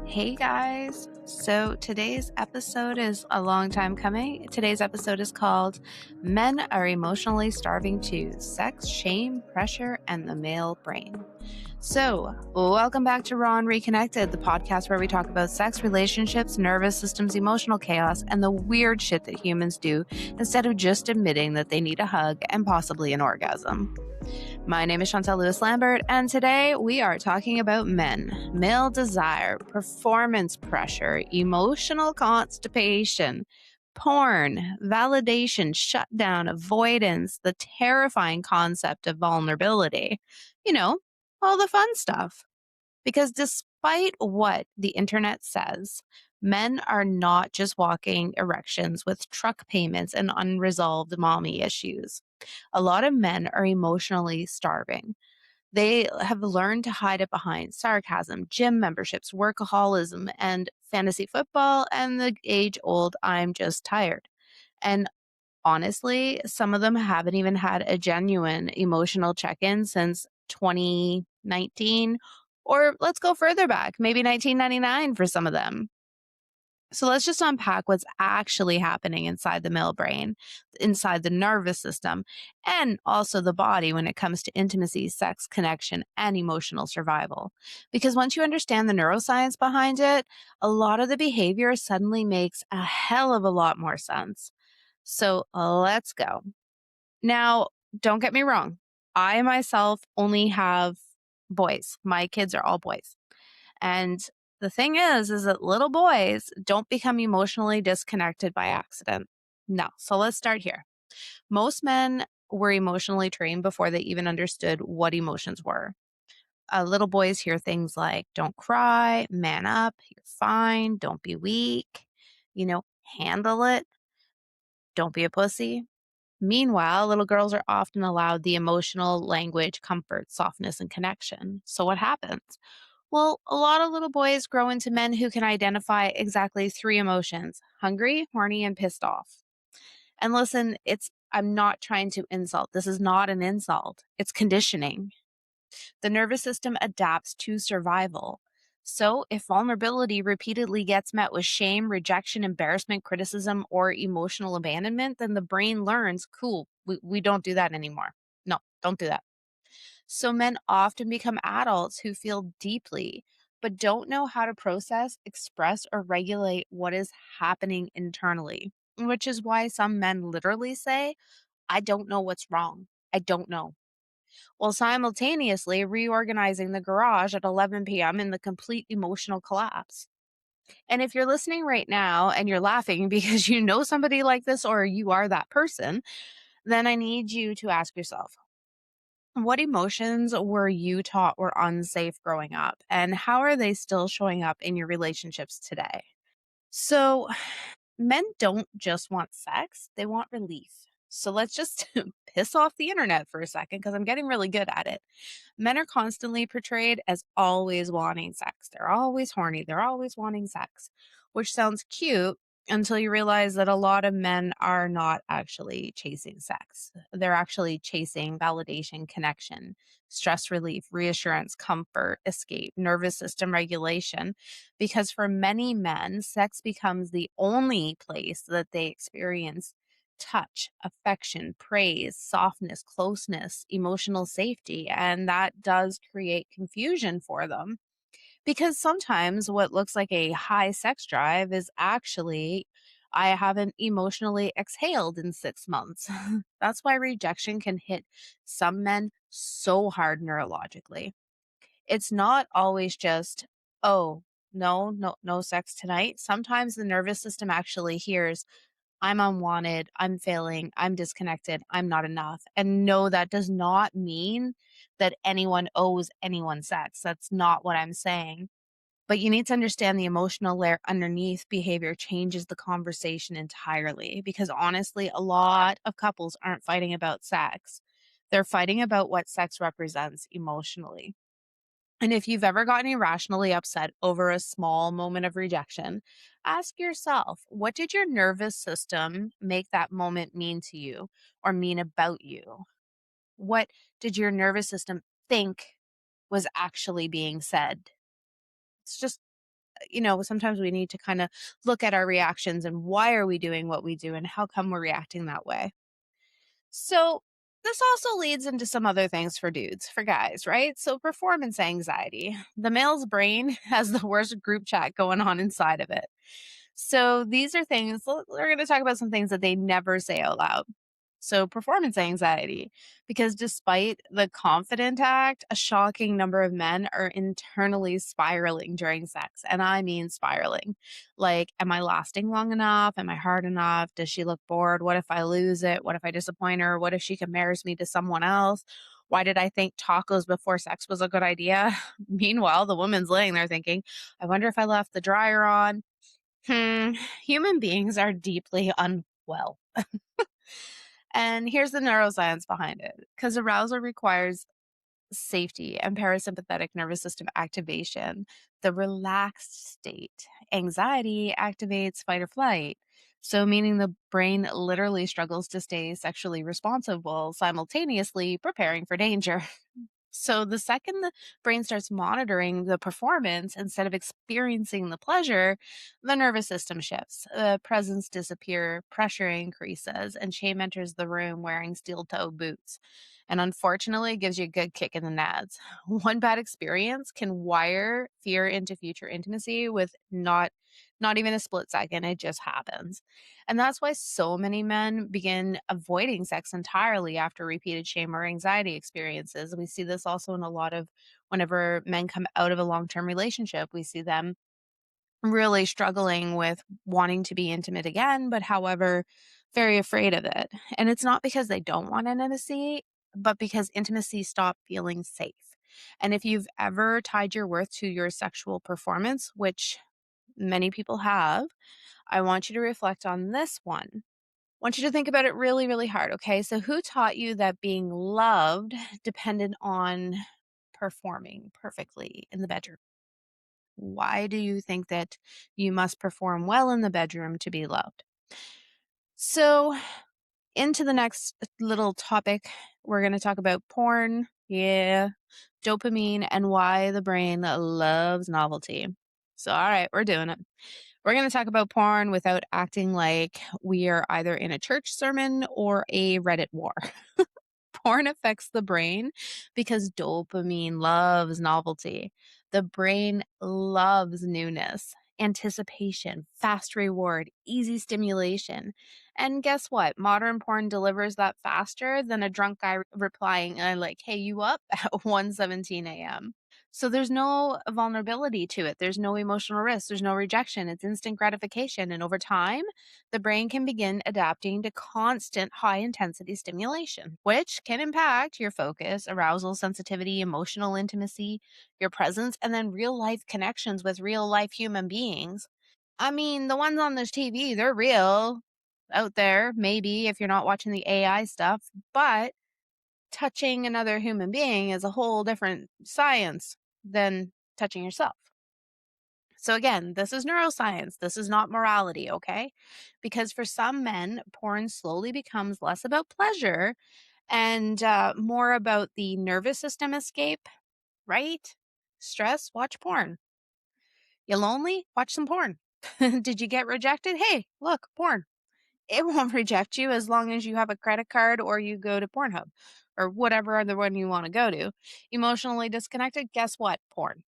Hey guys. So today's episode is a long time coming. Today's episode is called Men Are Emotionally Starving Too: Sex, Shame, Pressure, and the Male Brain. So, welcome back to Raw and Reconnected, the podcast where we talk about sex, relationships, nervous systems, emotional chaos, and the weird shit that humans do instead of just admitting that they need a hug and possibly an orgasm. My name is Lewis-Lambert, and today we are talking about men, male desire, performance pressure, emotional constipation, porn, validation, shutdown, avoidance, the terrifying concept of vulnerability. You know, all the fun stuff. Because despite what the internet says, men are not just walking erections with truck payments and unresolved mommy issues. A lot of men are emotionally starving. They have learned to hide it behind sarcasm, gym memberships, workaholism, and fantasy football, and the age old I'm just tired. And honestly, some of them haven't even had a genuine emotional check in since 2019, or let's go further back, maybe 1999 for some of them. So let's just unpack what's actually happening inside the male brain, inside the nervous system, and also the body when it comes to intimacy, sex, connection, and emotional survival. Because once you understand the neuroscience behind it, a lot of the behavior suddenly makes a hell of a lot more sense. So let's go. Now, don't get me wrong. I myself only have boys. My kids are all boys. And the thing is that little boys don't become emotionally disconnected by accident. No. So let's start here. Most men were emotionally trained before they even understood what emotions were. Little boys hear things like, don't cry, man up, you're fine, don't be weak, handle it, don't be a pussy. Meanwhile, little girls are often allowed the emotional language, comfort, softness, and connection. So what happens? Well, a lot of little boys grow into men who can identify exactly three emotions: hungry, horny, and pissed off. And listen, I'm not trying to insult. This is not an insult. It's conditioning. The nervous system adapts to survival. So, if vulnerability repeatedly gets met with shame, rejection, embarrassment, criticism, or emotional abandonment, then the brain learns, cool, we don't do that anymore. No, don't do that. So, men often become adults who feel deeply, but don't know how to process, express, or regulate what is happening internally, which is why some men literally say, I don't know what's wrong. I don't know, while simultaneously reorganizing the garage at 11 p.m. in the complete emotional collapse. And if you're listening right now and you're laughing because you know somebody like this or you are that person, then I need you to ask yourself, what emotions were you taught were unsafe growing up? And how are they still showing up in your relationships today? So, men don't just want sex, they want relief. So let's just piss off the internet for a second because I'm getting really good at it. Men are constantly portrayed as always wanting sex. They're always horny. They're always wanting sex, which sounds cute until you realize that a lot of men are not actually chasing sex. They're actually chasing validation, connection, stress relief, reassurance, comfort, escape, nervous system regulation. Because for many men, sex becomes the only place that they experience touch, affection, praise, softness, closeness, emotional safety. And that does create confusion for them because sometimes what looks like a high sex drive is actually, I haven't emotionally exhaled in 6 months. That's why rejection can hit some men so hard neurologically. It's not always just, oh, no, no, no sex tonight. Sometimes the nervous system actually hears, I'm unwanted, I'm failing, I'm disconnected, I'm not enough. And no, that does not mean that anyone owes anyone sex. That's not what I'm saying. But you need to understand the emotional layer underneath behavior changes the conversation entirely. Because honestly, a lot of couples aren't fighting about sex, they're fighting about what sex represents emotionally. And if you've ever gotten irrationally upset over a small moment of rejection, ask yourself, what did your nervous system make that moment mean to you or mean about you? What did your nervous system think was actually being said? It's just sometimes we need to kind of look at our reactions and why are we doing what we do and how come we're reacting that way. So, this also leads into some other things for dudes, for guys, right? So, performance anxiety. The male's brain has the worst group chat going on inside of it. So, these are things, we're going to talk about some things that they never say out loud. So, performance anxiety, because despite the confident act, a shocking number of men are internally spiraling during sex. And I mean spiraling. Like, am I lasting long enough? Am I hard enough? Does she look bored? What if I lose it? What if I disappoint her? What if she compares me to someone else? Why did I think tacos before sex was a good idea? Meanwhile, the woman's laying there thinking, I wonder if I left the dryer on. Hmm, human beings are deeply unwell. And here's the neuroscience behind it. Because arousal requires safety and parasympathetic nervous system activation, the relaxed state. Anxiety activates fight or flight. So, meaning the brain literally struggles to stay sexually responsive while simultaneously preparing for danger. So the second the brain starts monitoring the performance instead of experiencing the pleasure, the nervous system shifts. Presence disappear, pressure increases, and shame enters the room wearing steel toe boots. And unfortunately, it gives you a good kick in the nads. One bad experience can wire fear into future intimacy with not even a split second. It just happens. And that's why so many men begin avoiding sex entirely after repeated shame or anxiety experiences. We see this also in a lot of whenever men come out of a long term relationship, we see them really struggling with wanting to be intimate again, but however, very afraid of it. And it's not because they don't want intimacy, but because intimacy stopped feeling safe. And if you've ever tied your worth to your sexual performance, which many people have, I want you to reflect on this one. Want you to think about it really, really hard. Okay. So, who taught you that being loved depended on performing perfectly in the bedroom? Why do you think that you must perform well in the bedroom to be loved? So, into the next little topic, we're going to talk about porn. Yeah. Dopamine and why the brain loves novelty. So, all right, we're doing it. We're going to talk about porn without acting like we are either in a church sermon or a Reddit war. Porn affects the brain because dopamine loves novelty. The brain loves newness, anticipation, fast reward, easy stimulation. And guess what? Modern porn delivers that faster than a drunk guy replying, like, hey, you up at 1:17 a.m. So there's no vulnerability to it. There's no emotional risk. There's no rejection. It's instant gratification. And over time, the brain can begin adapting to constant high intensity stimulation, which can impact your focus, arousal, sensitivity, emotional intimacy, your presence, and then real life connections with real life human beings. I mean, the ones on this TV, they're real out there, maybe if you're not watching the AI stuff, but touching another human being is a whole different science than touching yourself. So, again, this is neuroscience. This is not morality, okay? Because for some men, porn slowly becomes less about pleasure and more about the nervous system escape, right? Stress, watch porn. You lonely? Watch some porn. Did you get rejected? Hey, look, porn. It won't reject you as long as you have a credit card or you go to Pornhub or whatever other one you want to go to. Emotionally disconnected? Guess what? Porn.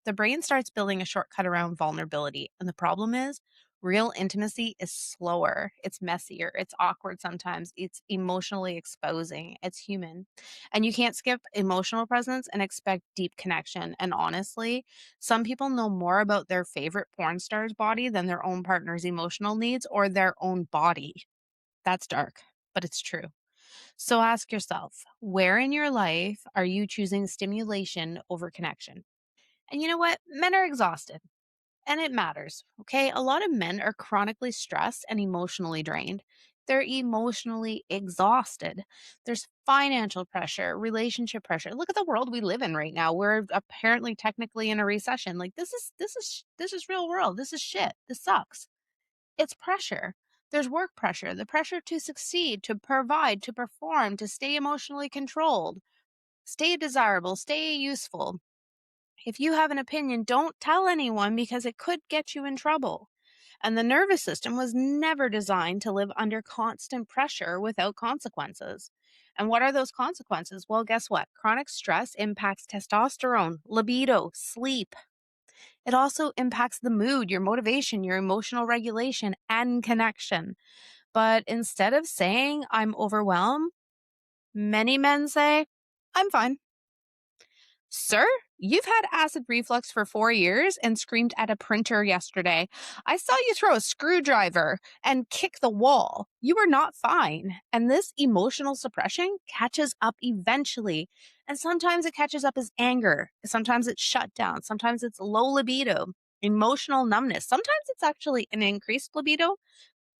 The brain starts building a shortcut around vulnerability. And the problem is, real intimacy is slower, it's messier, it's awkward sometimes, it's emotionally exposing, it's human. And you can't skip emotional presence and expect deep connection. And honestly, some people know more about their favorite porn star's body than their own partner's emotional needs or their own body. That's dark, but it's true. So ask yourself, where in your life are you choosing stimulation over connection? And you know what? Men are exhausted and it matters. Okay. A lot of men are chronically stressed and emotionally drained. They're emotionally exhausted. There's financial pressure, relationship pressure. Look at the world we live in right now. We're apparently technically in a recession. Like this is real world. This is shit. This sucks. It's pressure. There's work pressure, the pressure to succeed, to provide, to perform, to stay emotionally controlled, stay desirable, stay useful. If you have an opinion, don't tell anyone because it could get you in trouble. And the nervous system was never designed to live under constant pressure without consequences. And what are those consequences? Well, guess what? Chronic stress impacts testosterone, libido, sleep. It also impacts the mood, your motivation, your emotional regulation, and connection. But instead of saying, I'm overwhelmed, many men say, I'm fine. Sir, you've had acid reflux for 4 years and screamed at a printer yesterday. I saw you throw a screwdriver and kick the wall. You are not fine. And this emotional suppression catches up eventually. And sometimes it catches up as anger. Sometimes it's shutdown. Sometimes it's low libido, emotional numbness. Sometimes it's actually an increased libido.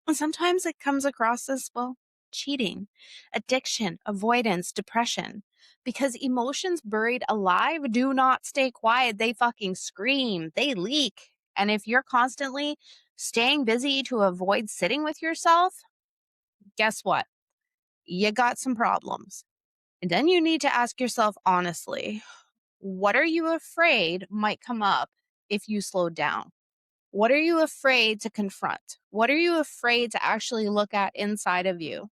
And sometimes it comes across as, well, cheating, addiction, avoidance, depression. Because emotions buried alive do not stay quiet. They fucking scream, they leak. And if you're constantly staying busy to avoid sitting with yourself, guess what? You got some problems. And then you need to ask yourself honestly, what are you afraid might come up if you slowed down? What are you afraid to confront? What are you afraid to actually look at inside of you?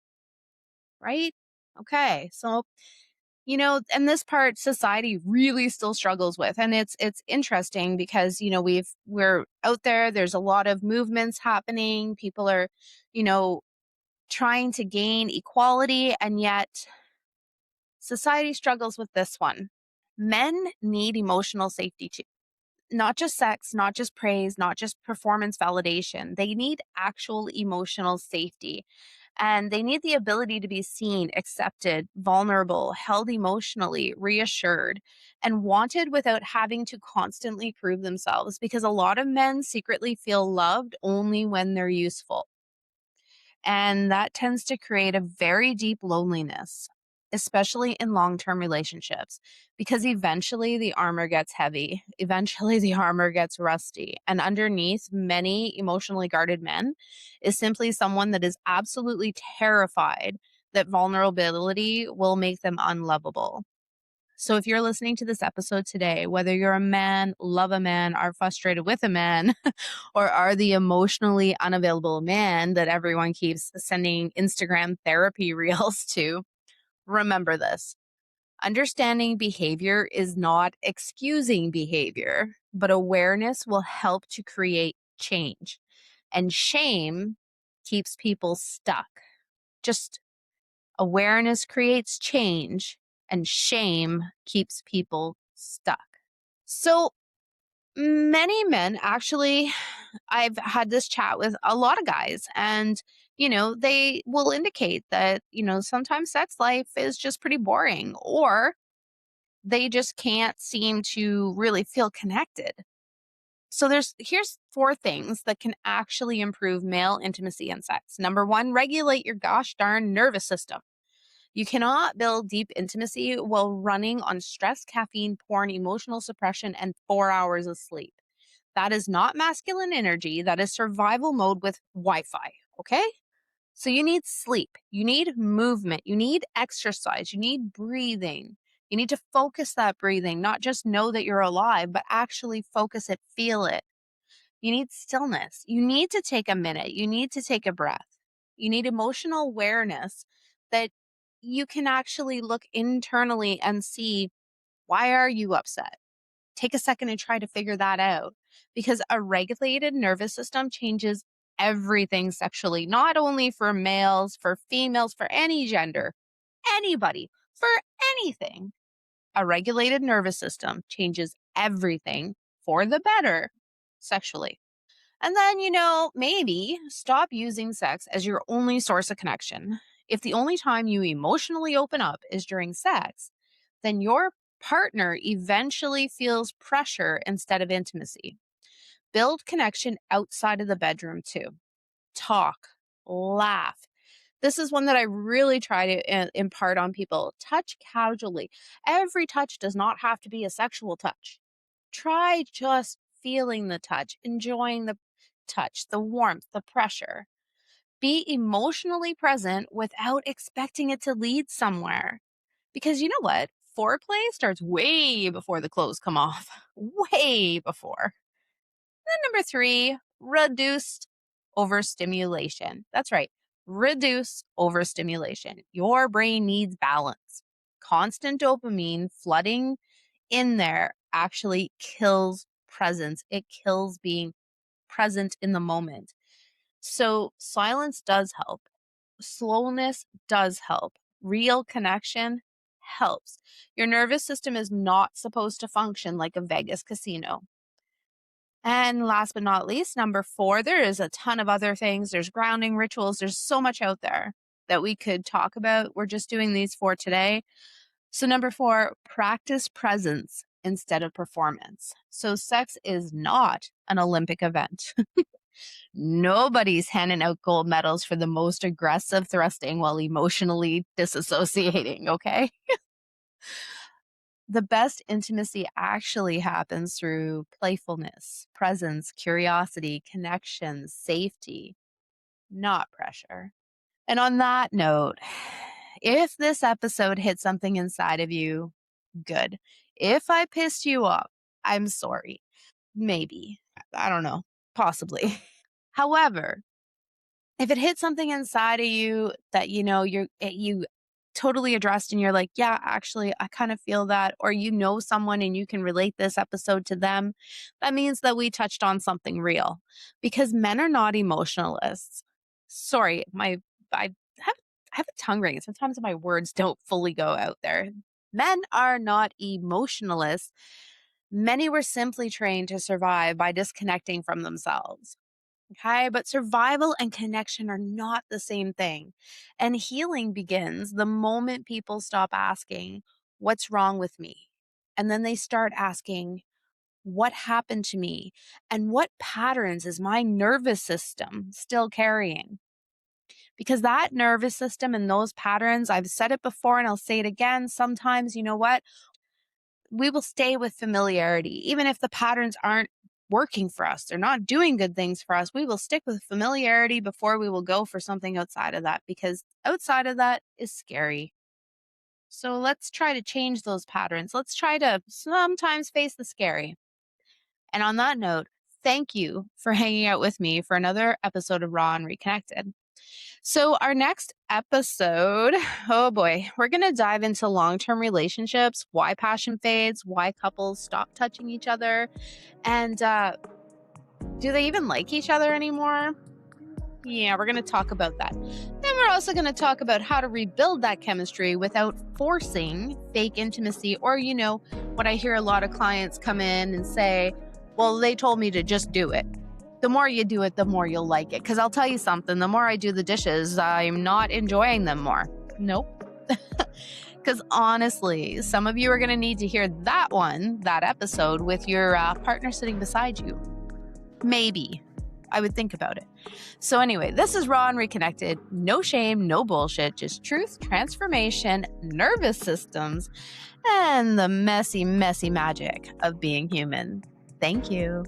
Right? Okay. So, and this part society really still struggles with. And it's interesting because, we're out there, there's a lot of movements happening. People are, you know, trying to gain equality, and yet society struggles with this one. Men need emotional safety too. Not just sex, not just praise, not just performance validation. They need actual emotional safety. And they need the ability to be seen, accepted, vulnerable, held emotionally, reassured, and wanted without having to constantly prove themselves. Because a lot of men secretly feel loved only when they're useful. And that tends to create a very deep loneliness, especially in long term relationships, because eventually the armor gets heavy. Eventually the armor gets rusty. And underneath many emotionally guarded men is simply someone that is absolutely terrified that vulnerability will make them unlovable. So if you're listening to this episode today, whether you're a man, love a man, are frustrated with a man, or are the emotionally unavailable man that everyone keeps sending Instagram therapy reels to, remember this. Understanding behavior is not excusing behavior, but awareness will help to create change. And shame keeps people stuck. Just awareness creates change, and shame keeps people stuck. So, many men actually, I've had this chat with a lot of guys, and, they will indicate that, sometimes sex life is just pretty boring, or they just can't seem to really feel connected. So here's four things that can actually improve male intimacy and sex. Number one, regulate your gosh darn nervous system. You cannot build deep intimacy while running on stress, caffeine, porn, emotional suppression, and 4 hours of sleep. That is not masculine energy. That is survival mode with Wi Fi. Okay. So you need sleep. You need movement. You need exercise. You need breathing. You need to focus that breathing, not just know that you're alive, but actually focus it, feel it. You need stillness. You need to take a minute. You need to take a breath. You need emotional awareness that you can actually look internally and see, why are you upset? Take a second and try to figure that out, because a regulated nervous system changes everything sexually, not only for males, for females, for any gender, anybody, for anything. A regulated nervous system changes everything for the better sexually. And then, maybe stop using sex as your only source of connection. If the only time you emotionally open up is during sex, then your partner eventually feels pressure instead of intimacy. Build connection outside of the bedroom too. Talk, laugh. This is one that I really try to impart on people. Touch casually. Every touch does not have to be a sexual touch. Try just feeling the touch, enjoying the touch, the warmth, the pressure. Be emotionally present without expecting it to lead somewhere. Because you know what? foreplay starts way before the clothes come off. Way before. Then number 3, reduced overstimulation. That's right. Reduce overstimulation. Your brain needs balance. Constant dopamine flooding in there actually kills presence. It kills being present in the moment. So silence does help. Slowness does help. Real connection helps. Your nervous system is not supposed to function like a Vegas casino. And last but not least, number 4, there is a ton of other things. There's grounding rituals. There's so much out there that we could talk about. We're just doing these 4 today. So number 4, practice presence instead of performance. So sex is not an Olympic event. Nobody's handing out gold medals for the most aggressive thrusting while emotionally disassociating, okay? The best intimacy actually happens through playfulness, presence, curiosity, connection, safety, not pressure. And on that note, if this episode hit something inside of you, good. If I pissed you off, I'm sorry. Maybe. I don't know. Possibly. However, if it hit something inside of you that you totally addressed and you're like, yeah, actually, I kind of feel that, or someone and you can relate this episode to them, that means that we touched on something real, because men are not emotionalists. Sorry, I have a tongue ring. Sometimes my words don't fully go out there. Men are not emotionalists. Many were simply trained to survive by disconnecting from themselves. Okay, but survival and connection are not the same thing. And healing begins the moment people stop asking, what's wrong with me? And then they start asking, what happened to me? And what patterns is my nervous system still carrying? Because that nervous system and those patterns, I've said it before and I'll say it again, sometimes, you know what? We will stay with familiarity, even if the patterns aren't working for us. They're not doing good things for us. We will stick with familiarity before we will go for something outside of that, because outside of that is scary. So let's try to change those patterns. Let's try to sometimes face the scary. And on that note, thank you for hanging out with me for another episode of Raw and Reconnected. So our next episode, oh boy, we're going to dive into long-term relationships, why passion fades, why couples stop touching each other, and do they even like each other anymore? Yeah, we're going to talk about that. Then we're also going to talk about how to rebuild that chemistry without forcing fake intimacy, or, what I hear a lot of clients come in and say, well, they told me to just do it. The more you do it, the more you'll like it. Because I'll tell you something, the more I do the dishes, I'm not enjoying them more. Nope. Because honestly, some of you are going to need to hear that episode with your partner sitting beside you. Maybe. I would think about it. So anyway, this is Raw and Reconnected. No shame, no bullshit, just truth, transformation, nervous systems, and the messy, messy magic of being human. Thank you.